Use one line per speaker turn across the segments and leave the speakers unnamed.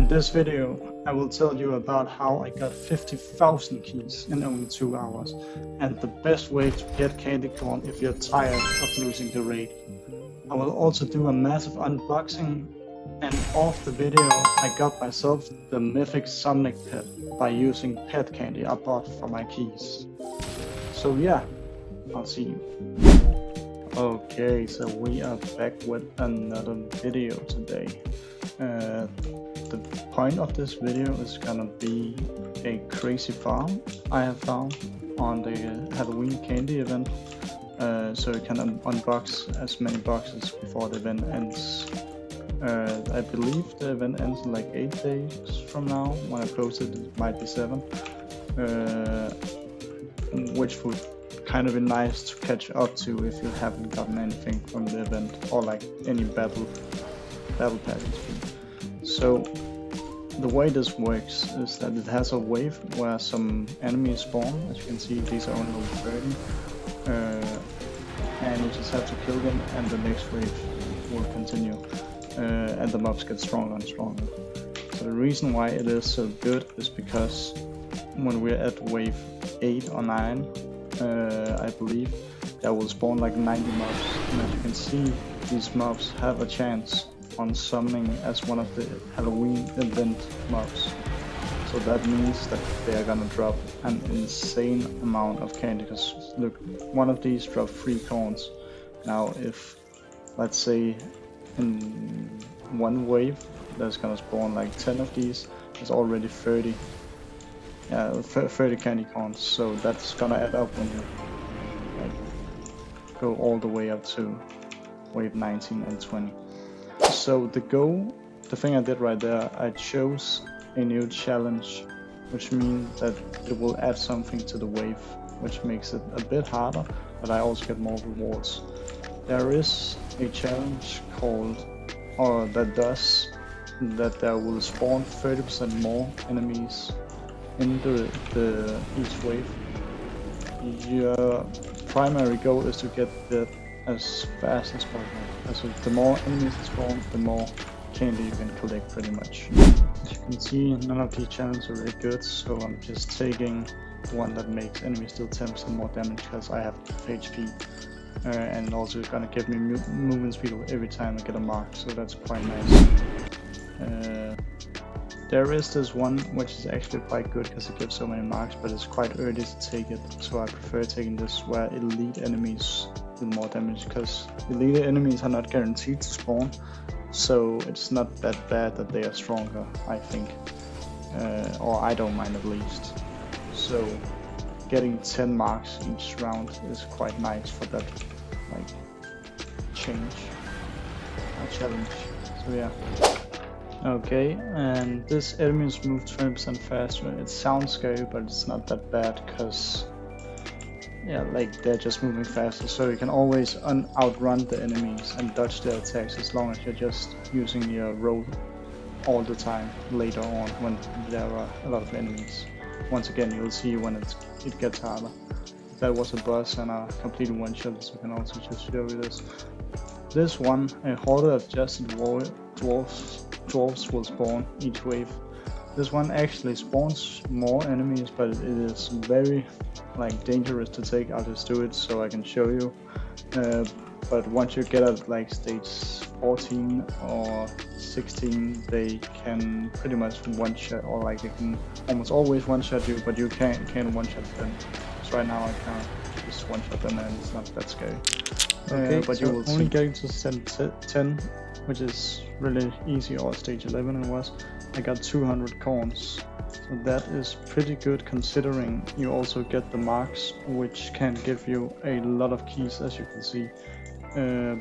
this video, I will tell you about how I got 50,000 keys in only 2 hours, and the best way to get candy corn if you're tired of losing the raid. I will also do a massive unboxing, and off the video I got myself the mythic Sonic pet by using pet candy I bought for my keys. So yeah, I'll see you. Okay, so we are back with another video today. The point of this video is gonna be a crazy farm I have found on the Halloween candy event, so you can unbox as many boxes before the event ends. I believe the event ends in like 8 days from now. When I post it, it might be 7, which would kind of be nice to catch up to if you haven't gotten anything from the event or like any battle package. So the way this works is that it has a wave where some enemies spawn. As you can see, these are only level 30, and you just have to kill them and the next wave will continue, and the mobs get stronger and stronger. So the reason why it is so good is because when we're at wave 8 or 9, I believe, there will spawn like 90 mobs, and as you can see, these mobs have a chance on summoning as one of the Halloween event mobs. So that means that they are gonna drop an insane amount of candy, because look, one of these dropped 3 corns. Now if, let's say, in one wave there's gonna spawn like 10 of these, there's already 30 candy corns, so that's gonna add up when you go all the way up to wave 19 and 20. So the thing I did right there, I chose a new challenge, which means that it will add something to the wave, which makes it a bit harder, but I also get more rewards. There is a challenge called, or that does, that there will spawn 30% more enemies in the each wave. Your primary goal is to get that as fast as possible. So the more enemies spawn, the more candy you can collect, pretty much. As you can see, none of these challenges are really good, so I'm just taking the one that makes enemies deal 10% more damage, because I have HP, and also it's gonna give me movement speed every time I get a mark, so that's quite nice. There is this one which is actually quite good because it gives so many marks, but it's quite early to take it, so I prefer taking this where elite enemies do more damage, because elite enemies are not guaranteed to spawn, so it's not that bad that they are stronger, I think, or I don't mind at least. So getting 10 marks each round is quite nice for that like challenge. So yeah. Okay, and this enemies move 20% faster. It sounds scary, but it's not that bad, because yeah, like they're just moving faster, so you can always outrun the enemies and dodge their attacks as long as you're just using your roll all the time later on when there are a lot of enemies. Once again, you'll see when it gets harder. That was a boss and a complete one-shot, so I can also just show you this. This one, a horde of adjusted dwarves will spawn each wave. This one actually spawns more enemies, but it is very like dangerous to take. I'll just do it so I can show you. But once you get at like stage 14 or 16, they can pretty much one-shot, or like they can almost always one-shot you, but you can't one-shot them. So right now I can't just one-shot them, and it's not that scary. Okay, but so you will only getting to stage 10, which is really easy, or stage 11 it was. I got 200 corns, so that is pretty good considering you also get the marks, which can give you a lot of keys, as you can see,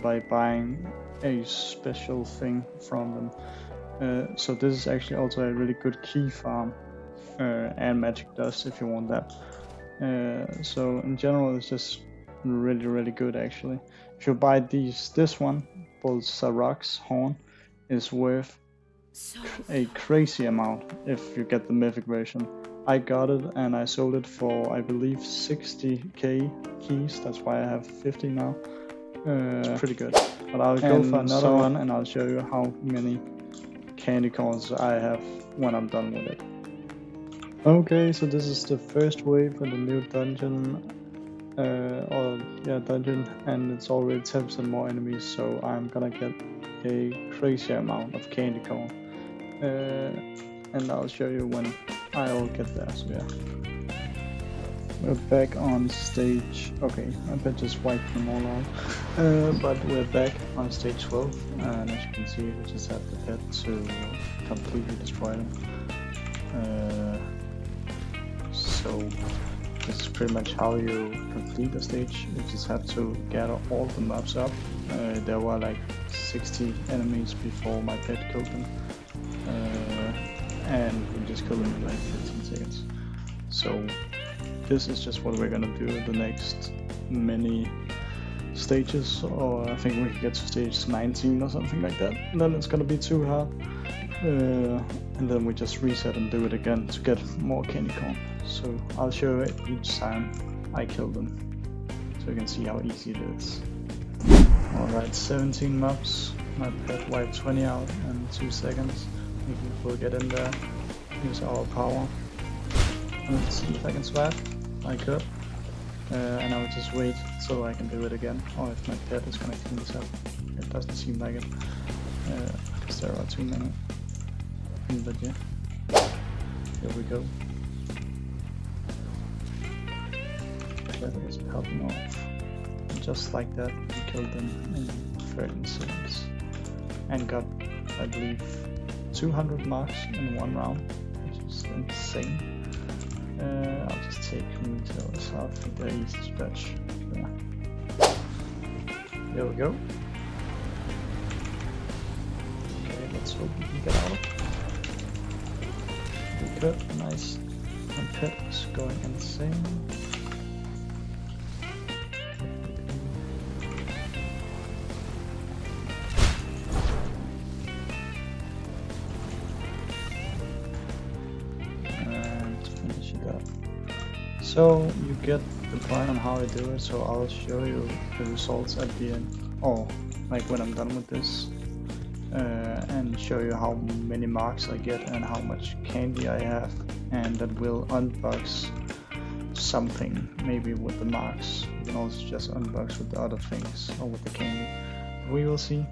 by buying a special thing from them. So this is actually also a really good key farm, and magic dust if you want that. So in general it's just really good actually. If you buy this one, Bolsarok's horn, is worth a crazy amount if you get the mythic version. I got it and I sold it for, I believe, 60k keys. That's why I have 50 now. It's pretty good. But I'll go for another one and I'll show you how many candy corns I have when I'm done with it. Okay, so this is the first wave of the new dungeon, dungeon, and it's already 10% more enemies, so I'm gonna get a crazy amount of candy corn, and I'll show you when I'll get there. So yeah, we're back on stage. Okay, I bet just wiped them all out, but we're back on stage 12, and as you can see, we just have the pet to completely destroy them. So this is pretty much how you complete the stage. You just have to gather all the mobs up. There were like 60 enemies before my pet killed them, and we just killed them in like 15 seconds. So this is just what we're gonna do the next many stages, or I think we can get to stage 19 or something like that. And then it's gonna be too hard. And then we just reset and do it again to get more candy corn. So I'll show you each time I kill them, so you can see how easy it is. Alright, 17 mobs. My pet wiped 20 out in 2 seconds. We'll get in there, use our power. Let's see if I can swap. I could. And I will just wait so I can do it again, or if my pet is gonna clean this up. It doesn't seem like it, because there are too many. But yeah, here we go. That is popping off. And just like that, we killed them in 13 seconds. And got, I believe, 200 marks in 1 round, which is insane. I'll just take retailers. I think they're easy to stretch. Yeah. There we go. Okay, let's hope we can get out of it. Good, nice. And pet is going insane. And finish it up. So you get the point on how I do it, so I'll show you the results at the end, or like when I'm done with this. And show you how many marks I get and how much candy I have, and that will unbox something maybe with the marks. You can also just unbox with the other things or with the candy. We will see.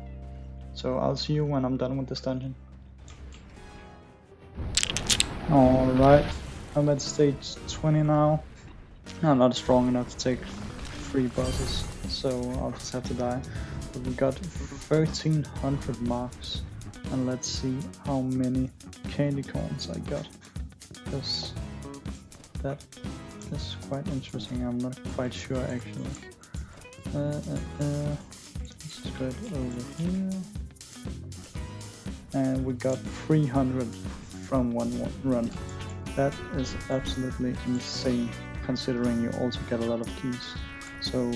So I'll see you when I'm done with this dungeon. Alright, I'm at stage 20 now. I'm not strong enough to take 3 bosses, so I'll just have to die. But we got 1300 marks, and let's see how many candy corns I got, because that is quite interesting. I'm not quite sure actually. Let's just go over here, and we got 300 from one run. That is absolutely insane, considering you also get a lot of keys. So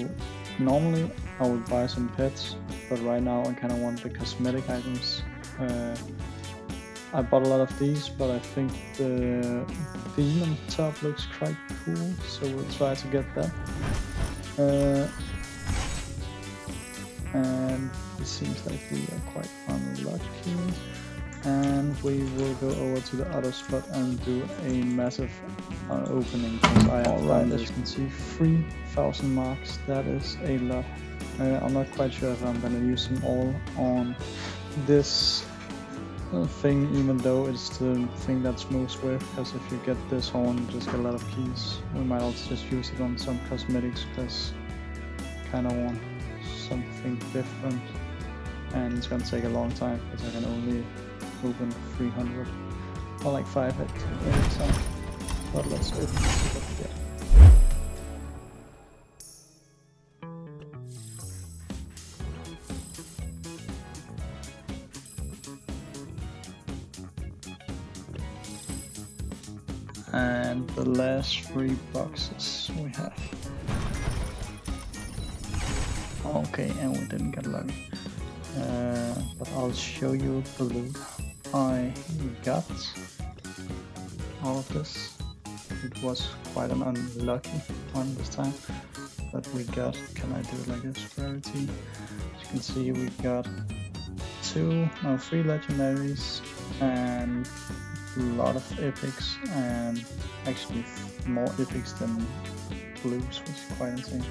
normally I would buy some pets, but right now I kind of want the cosmetic items. I bought a lot of these, but I think the demon top looks quite cool, so we'll try to get that. And it seems like we are quite unlucky. And we will go over to the other spot and do a massive opening, because I have found, as you can see, 3000 marks. That is a lot. I'm not quite sure if I'm gonna use them all on this thing, even though it's the thing that's most worth, because if you get this horn, you just get a lot of keys. We might also just use it on some cosmetics, because I kinda want something different, and it's gonna take a long time, because I can only open 300 or like 5 at any time. But let's open this up again. And the last 3 boxes we have. Okay, and we didn't get lucky. But I'll show you the loot I got out of this. It was quite an unlucky one this time, but we got, can I do it like this, rarity? As you can see, we got 3 legendaries and a lot of epics, and actually more epics than blues, which is quite insane,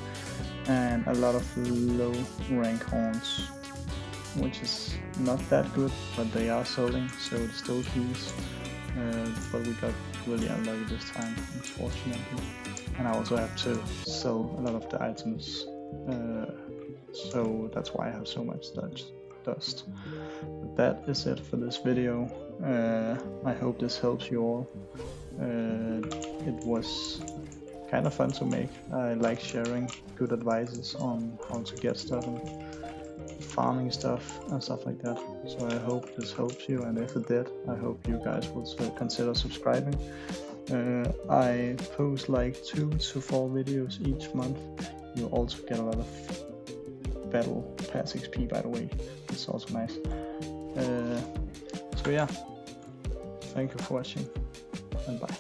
and a lot of low rank horns, which is not that good, but they are selling, so it's still keys. But we got really unlucky this time, unfortunately, and I also have to sell a lot of the items, so that's why I have so much dust. But that is it for this video. I hope this helps you all. It was kind of fun to make. I like sharing good advices on how to get stuff and farming stuff and stuff like that. So I hope this helps you, and if it did, I hope you guys will consider subscribing. I post like 2 to 4 videos each month. You'll also get a lot of battle pass XP, by the way. It's also nice. So yeah, thank you for watching, and bye.